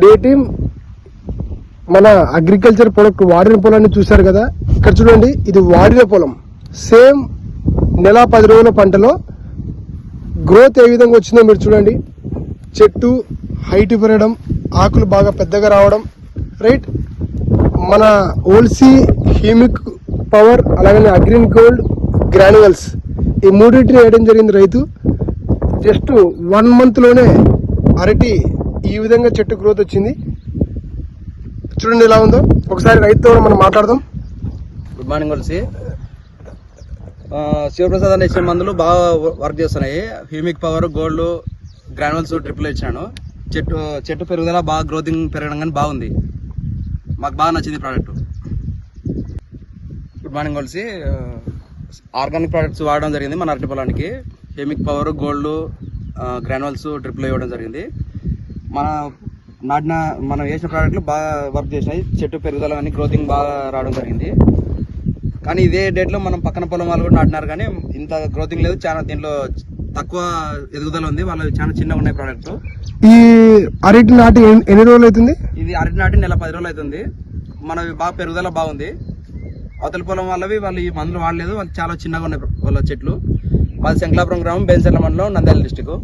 Day team మన agriculture product వాడిన పొలాన్ని చూశారు కదా. ఇక్కడ చూడండి, ఇది వాడిన పొలం. సేమ్ నెల 10 రోజుల పంటలో గ్రోత్ ఏ విధంగా వచ్చిందో మీరు చూడండి. చెట్టు హైట్ పెరగడం, ఆకులు బాగా పెద్దగా రావడం, రైట్. మన ఓల్సీ హ్యూమిక్ పవర్ అలాగే అగ్రీన్ గోల్డ్ గ్రాన్యువల్స్ ఈ మూడింటిని వేయడం జరిగింది రైతు. జస్ట్ 1 month లోనే అరటి ఈ విధంగా చెట్టు గ్రోత్ వచ్చింది. చూడండి ఎలా ఉందో. ఒకసారి రైతుతో మనం మాట్లాడదాం. గుడ్ మార్నింగ్ కలిసి. శివప్రసాద్ అనే ఇచ్చిన మందులు బాగా వర్క్ చేస్తున్నాయి. Humic power, gold, granules triple ఇచ్చాను. చెట్టు పెరుగుదల బాగా గ్రోతింగ్ పెరగడం కానీ బాగుంది. మాకు బాగా నచ్చింది ప్రోడక్ట్. గుడ్ మార్నింగ్ కలిసి. ఆర్గానిక్ ప్రోడక్ట్స్ వాడడం జరిగింది మన అరటి పొలానికి. Humic power, gold, granules triple ఇవ్వడం జరిగింది. మనం వేసిన ప్రోడక్ట్లు బాగా వర్క్ చేసినాయి. చెట్టు పెరుగుదల కానీ గ్రోతింగ్ బాగా రావడం జరిగింది. కానీ ఇదే డేట్లో మనం పక్కన పొలం వాళ్ళు కూడా నాటినారు, కానీ ఇంత గ్రోతింగ్ లేదు. చాలా దీంట్లో తక్కువ ఎదుగుదల ఉంది. వాళ్ళు చాలా చిన్నగా ఉన్నాయి ప్రోడక్ట్. ఈ అరటి నాటి ఎన్ని రోజులు అవుతుంది? ఇది అరటి నాటి నెల 10 రోజులు అవుతుంది. మనవి బాగా పెరుగుదల బాగుంది. అవతల పొలం వాళ్ళవి వాళ్ళు ఈ మందులు వాడలేదు. వాళ్ళు చాలా చిన్నగా ఉన్నాయి వాళ్ళ చెట్లు. మాది శంకలాపురం గ్రామం, బేన్సర్ల మండలం, నంద్యాల డిస్టిక్.